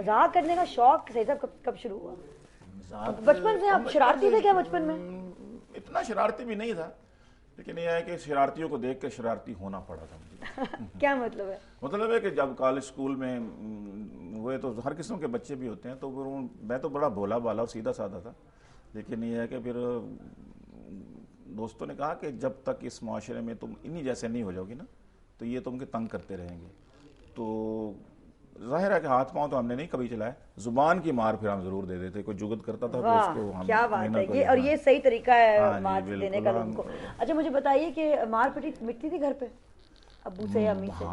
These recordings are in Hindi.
मजाक करने का शौक सही साहब कब शुरू हुआ? मजाक बचपन से आप शरारती थे क्या बचपन में? इतना शरारती भी नहीं था, लेकिन यह है कि शरारतियों को देख के शरारती होना पड़ा था मुझे। क्या मतलब है? मतलब है कि जब कॉलेज स्कूल में हुए तो हर किस्म के बच्चे भी होते हैं, तो मैं तो बड़ा भोला भाला और सीधा साधा था, लेकिन यह है कि फिर दोस्तों ने कहा कि जब तक इस माशरे में तुम इन्हीं जैसे नहीं हो जाओगी ना, तो ये तुमके तंग करते रहेंगे। तो जाहिर है कि हाथ पांव तो हमने नहीं कभी चलाए, जुबान की मार फिर हम जरूर दे देते। कोई जुगत करता था तो उसको हम क्या बात है ये, और ये सही तरीका है मार देने का लोगों को। अच्छा मुझे बताइए कि मार मिटती थी घर पे अब्बू से या अम्मी से?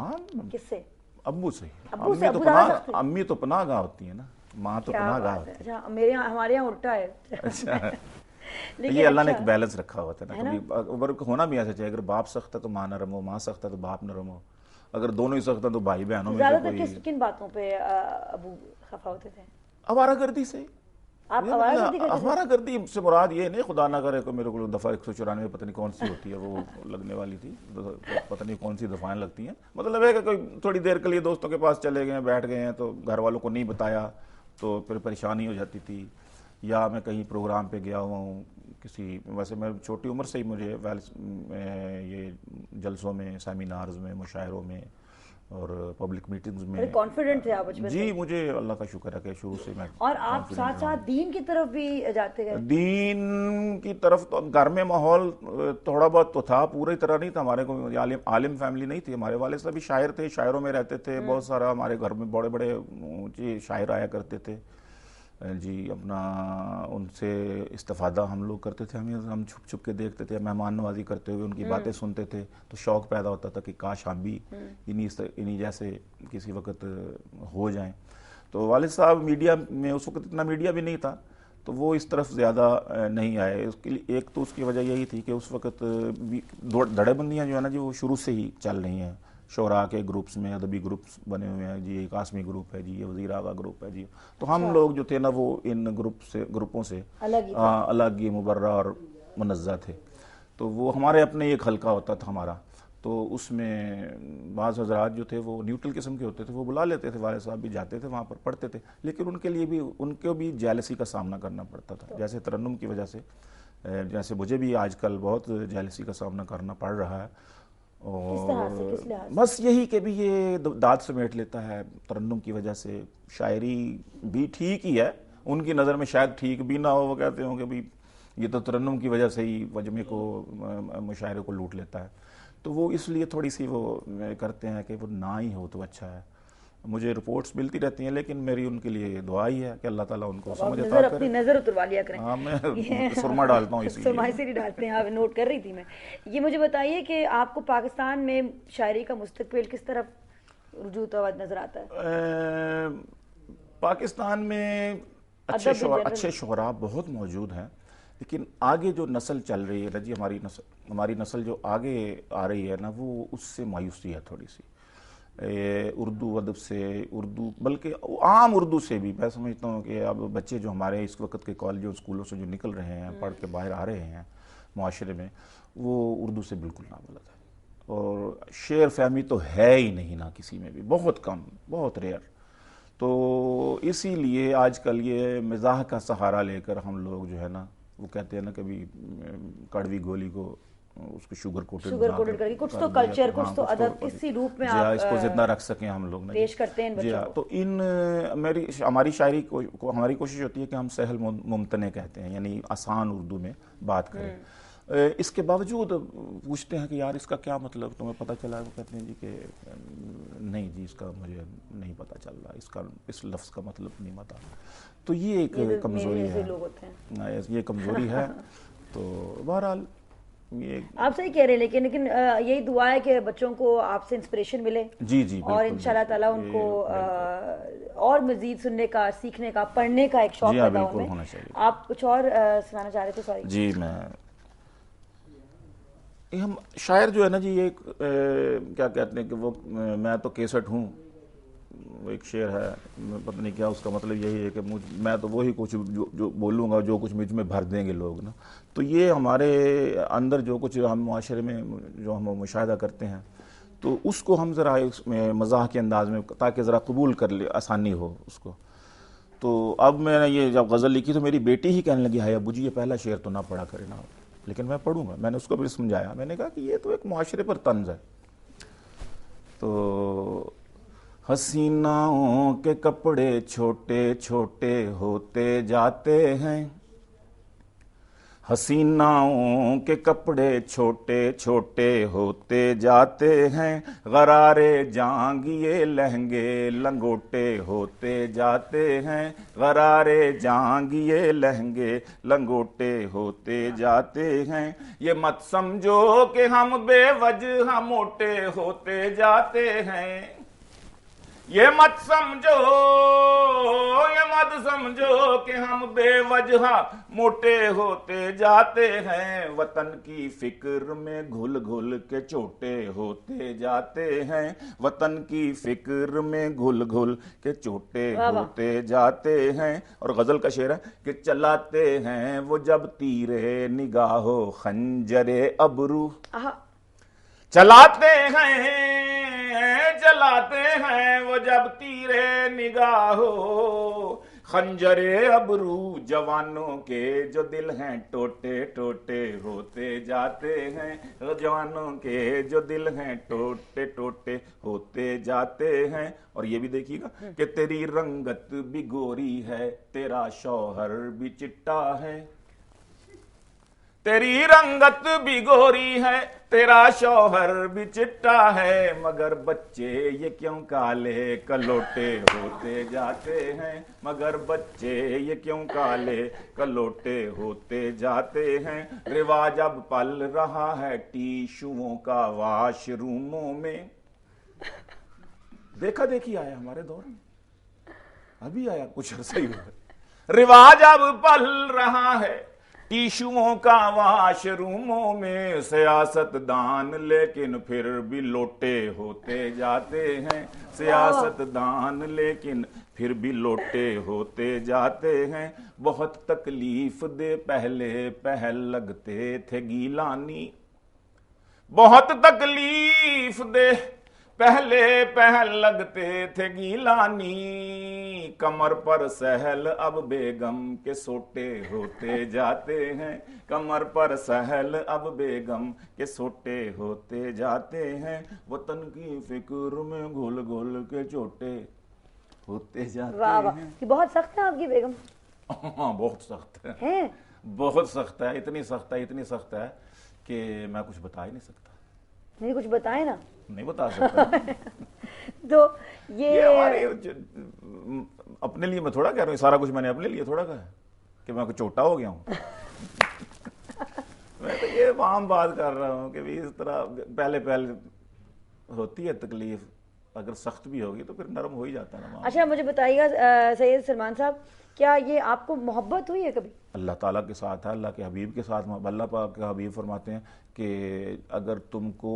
किससे? अब्बू से। अम्मी तो पनाहगाह होती है ना, माँ तो पनाहगाह होती है। अच्छा मेरे यहाँ, हमारे यहाँ उल्टा है। अच्छा ये अल्लाह ने एक बैलेंस रखा हुआ था ना, कभी होना भी ऐसा चाहिए। अगर बाप सख्त है तो माँ नरम हो, माँ सख्त है तो बाप नरम हो, अगर दोनों ही सख्त है तो भाई बहनों में ज्यादातर किन बातों पे अबू खफा होते थे? आवारागर्दी से। आप आवारागर्दी करते थे? आवारागर्दी से मुराद ये नहीं, खुदा ना करे को मेरे को दफा 194 पता नहीं कौन सी होती है वो लगने वाली थी, पता नहीं कौन सी दफाएं लगती हैं। मतलब है कि कोई थोड़ी देर के लिए दोस्तों के पास चले गए, बैठ गए हैं, तो घर वालों को नहीं बताया तो फिर परेशानी हो जाती थी। या मैं कहीं प्रोग्राम पे गया हुआ हूँ किसी, वैसे मैं छोटी उम्र से ही मुझे ये जलसों में, सेमिनार्स में, मुशायरों में और पब्लिक मीटिंग्स में कॉन्फिडेंट थे आप बचपन जी। मुझे अल्लाह का शुक्र है कि शुरू से मैं। और आप साथ साथ दीन की तरफ भी जाते गए? दीन की तरफ तो घर में माहौल थोड़ा बहुत तो था, पूरी तरह नहीं था। हमारे को आलिम फैमिली नहीं थी। हमारे वाले साहब भी शायर थे, शायरों में रहते थे। बहुत सारा हमारे घर में बड़े बड़े ऊंचे शायर आया करते थे जी। अपना उनसे इस्तेफादा हम लोग करते थे, हम छुप छुप के देखते थे, मेहमान नवाजी करते हुए उनकी बातें सुनते थे, तो शौक पैदा होता था कि काश हम भी इन्हीं जैसे किसी वक्त हो जाएं। तो वालिद साहब मीडिया में, उस वक्त इतना मीडिया भी नहीं था, तो वो इस तरफ ज़्यादा नहीं आए। उसके लिए एक तो उसकी वजह यही थी कि उस वक्त धड़ेबंदियाँ जो है ना जी, वो शुरू से ही चल रही हैं। शोरा के ग्रुप्स में अदबी ग्रुप्स बने हुए हैं जी, एक आसमी ग्रुप है जी, ये वज़ीर आगा ग्रुप है जी। तो हम लोग जो थे ना वो इन ग्रुपों से अलग ही मुबर्रा और मुनज़्ज़ा थे। तो वो हमारे अपने एक हल्का होता था हमारा, तो उसमें बाज़ हज़रात जो थे वो न्यूट्रल किस्म के होते थे, वो बुला लेते थे, वाले साहब भी जाते थे वहाँ पर, पढ़ते थे, लेकिन उनके लिए भी उनको भी जेलसी का सामना करना पड़ता था। जैसे तरन्नुम की वजह से, जैसे मुझे भी आजकल बहुत जेलसी का सामना करना पड़ रहा है। और बस यही कि भी ये दाद समेट लेता है तरन्नुम की वजह से। शायरी भी ठीक ही है, उनकी नज़र में शायद ठीक भी ना हो, वो कहते हो कि भाई ये तो तरन्नुम की वजह से ही वजमे को, मुशायरे को लूट लेता है। तो वो इसलिए थोड़ी सी वो करते हैं कि वो ना ही हो तो अच्छा है। मुझे रिपोर्ट्स मिलती रहती हैं, लेकिन मेरी उनके लिए दुआ ही है कि अल्लाह ताला उनको समझ अता करे। अपनी नजर उतरवा लिया करें। हाँ, मैं सुरमा डालता हूँ इसलिए। सुरमा से नहीं डालते हैं, आप नोट कर रही थी मैं। ये मुझे बताइए कि आपको पाकिस्तान में शायरी का मुस्तकबिल किस तरफ रुजू नजर आता है? पाकिस्तान में अच्छे शुअरा बहुत मौजूद हैं, लेकिन आगे जो नस्ल चल रही है ना जी, हमारी नस्ल जो आगे आ रही है ना, वो उससे मायूसी है थोड़ी सी। उर्दू अदब से, उर्दू बल्कि आम उर्दू से भी मैं समझता हूँ कि अब बच्चे जो हमारे इस वक्त के कॉलेजों स्कूलों से जो निकल रहे हैं, पढ़ के बाहर आ रहे हैं मुआशरे में, वो उर्दू से बिल्कुल ना बलद है। और शेर फहमी तो है ही नहीं ना किसी में भी, बहुत कम, बहुत रेयर। तो इसीलिए आजकल ये मिजाह का सहारा लेकर हम लोग जो है ना, वो कहते हैं ना कभी कड़वी गोली को उसको शुगर कोटेड करके कुछ तो कल्चर, कुछ तो अदब, किसी रूप में आप इसको जिंदा रख सकें हम लोग पेश करते हैं जी। तो हमारी शायरी को हमारी कोशिश होती है कि हम सहल मुमतने कहते हैं, यानी आसान उर्दू में बात करें। इसके बावजूद पूछते हैं कि यार इसका क्या मतलब तुम्हें पता चला? वो कहते हैं जी कि नहीं जी, इसका मुझे नहीं पता चल रहा, इस लफ्ज़ का मतलब नहीं पता। तो ये एक कमज़ोरी है, ये कमज़ोरी है। तो बहरहाल ये आप सही कह रहे हैं, लेकिन यही दुआ है कि बच्चों को आपसे इंस्पिरेशन मिले जी और इंशाल्लाह ताला उनको और मजीद सुनने का, सीखने का, पढ़ने का एक शौक पैदा होना चाहिए। आप कुछ और सुनाना चाह रहे थे? सॉरी जी, हम शायर जो है ना जी, ये क्या कहते हैं कि वो मैं तो केसट हूँ, एक शेर है, पता नहीं क्या उसका मतलब यही है कि मैं तो वही कुछ जो बोलूँगा, जो कुछ मुझ में भर देंगे लोग ना। तो ये हमारे अंदर जो कुछ हम मुआशरे में जो हम मुशाहिदा करते हैं, तो उसको हम ज़रा मज़ाह के अंदाज में, ताकि ज़रा कबूल कर ले, आसानी हो उसको, तो अब मैंने ये जब गज़ल लिखी तो मेरी बेटी ही कहने लगी, हाय अब्बू जी ये पहला शेर तो ना पढ़ा करे ना, लेकिन मैं पढ़ूंगा। मैंने उसको भी समझाया, मैंने कहा कि ये तो एक मुआशरे पर तंज है। तो हसीनाओं के कपड़े छोटे छोटे होते जाते हैं, हसीनाओं के कपड़े छोटे छोटे होते जाते हैं, गरारे जांगिए लहंगे लंगोटे होते जाते हैं, गरारे जांगिए लहंगे लंगोटे होते जाते हैं। ये मत समझो कि हम बेवजह मोटे होते जाते हैं, ये मत समझो, ये मत समझो कि हम बेवजह मोटे होते जाते हैं। वतन की फिक्र में घुल घुल के छोटे होते जाते हैं, वतन की फिक्र में घुल घुल के छोटे होते जाते हैं। और गजल का शेर है कि चलाते हैं वो जब तीरे निगाहो खंजरे अबरू, चलाते हैं वो जब तीरे निगाहो खंजरे अबरू, जवानों के जो दिल हैं टोटे टोटे होते जाते हैं, जवानों के जो दिल हैं टोटे टोटे होते जाते हैं। और ये भी देखिएगा कि तेरी रंगत भी गोरी है, तेरा शौहर भी चिट्टा है, तेरी रंगत भी गोरी है, तेरा शौहर भी चिट्टा है, मगर बच्चे ये क्यों काले कलोटे होते जाते हैं, मगर बच्चे ये क्यों काले कलोटे होते जाते हैं। रिवाज अब पल रहा है टिशुओं का वाशरूमों में, देखा देखी आया हमारे दौर में, अभी आया कुछ अर्सा ही हुआ। रिवाज अब पल रहा है टिशुओं का वाशरूमों में, सियासतदान लेकिन फिर भी लोटे होते जाते हैं, सियासतदान लेकिन फिर भी लोटे होते जाते हैं। बहुत तकलीफ दे पहले पहल लगते थे गीलानी, बहुत तकलीफ दे पहले पहल लगते थे गीलानी, कमर पर सहल अब बेगम के सोटे होते जाते हैं, कमर पर सहल अब बेगम के सोटे होते जाते हैं। वतन की फिक्र में घुल घुल के चोटे होते जाते वाह वाह, हैं। कि बहुत सख्त है आपकी बेगम। हाँ बहुत सख्त है, बहुत सख्त है, इतनी सख्त है, इतनी सख्त है कि मैं कुछ बता ही नहीं सकता। नहीं कुछ बताए ना, नहीं बता सकता। तो ये हमारे अपने लिए मैं थोड़ा कह रहा हूँ, सारा कुछ मैंने अपने लिए थोड़ा कहा कि मैं कुछ छोटा हो गया हूँ। मैं तो ये आम बात कर रहा हूँ कि भी इस तरह पहले पहले होती है तकलीफ, अगर सख्त भी होगी तो फिर नरम हो ही जाता है ना। अच्छा मुझे बताइएगा सैयद सलमान साहब, क्या ये आपको मोहब्बत हुई है कभी? अल्लाह ताला के साथ है, अल्लाह के हबीब के साथ। अल्लाह पाक के हबीब फरमाते हैं कि अगर तुमको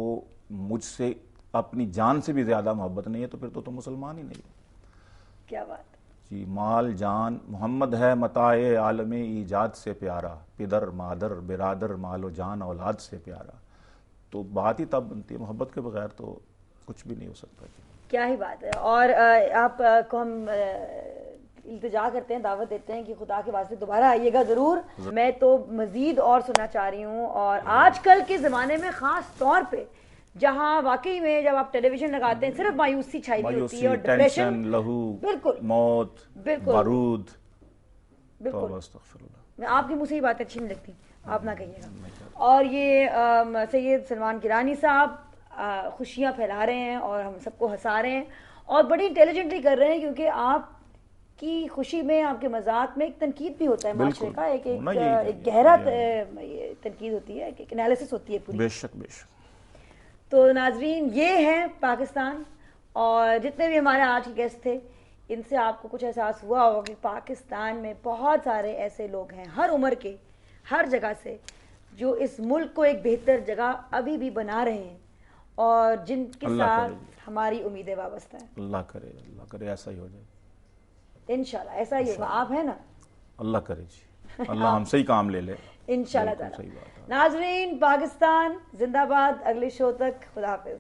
मुझसे अपनी जान से भी ज्यादा मोहब्बत नहीं है तो फिर तो तुम मुसलमान ही नहीं हो। क्या बात जी, माल जान मोहम्मद है मताए आलमे ईजाद से प्यारा, पिदर मादर बिरादर मालो जान औलाद से प्यारा। तो बात ही तब बनती है, मोहब्बत के बगैर तो कुछ भी नहीं हो सकता। क्या ही बात है। और आप को हम इल्तिजा करते हैं, दावत देते हैं कि खुदा के वास्ते दोबारा आइएगा ज़रूर। मैं तो मज़ीद और सुनना चाह रही हूँ। और आजकल के ज़माने में ख़ास तौर पे जहाँ वाकई में जब आप टेलीविजन लगाते हैं सिर्फ मायूसी छाई हुई होती है और डिप्रेशन, लहू, बिल्कुल मौत, बिल्कुल बारूद, बिल्कुल। मैं आपकी मुझे ही बातें अच्छी नहीं लगती, आप ना कहिएगा। और ये सैयद सलमान किरानी साहब खुशियाँ फैला रहे हैं और हम सबको हंसा रहे हैं और बड़ी इंटेलिजेंटली कर रहे हैं, क्योंकि आप की खुशी में, आपके मजाक में एक तनकीद भी होता है, माशरे का एक गहरा तनकीद होती है, एक एनालिसिस होती है पूरी। बेशक बेशक। तो नाजरीन, ये है पाकिस्तान। और जितने भी हमारे आज के गेस्ट थे, इनसे आपको कुछ एहसास हुआ होगा कि पाकिस्तान में बहुत सारे ऐसे लोग हैं, हर उम्र के, हर जगह से, जो इस मुल्क को एक बेहतर जगह अभी भी बना रहे हैं और जिनके साथ हमारी उम्मीदें वाबस्ता हैं। अल्लाह करे ऐसा ही हो जाए, इंशाल्लाह ऐसा ही होगा। आप है ना, अल्लाह करे जी, अल्लाह हमसे ही काम ले ले इंशाल्लाह ताला। नाजरीन, पाकिस्तान जिंदाबाद। अगले शो तक खुदा हाफिज।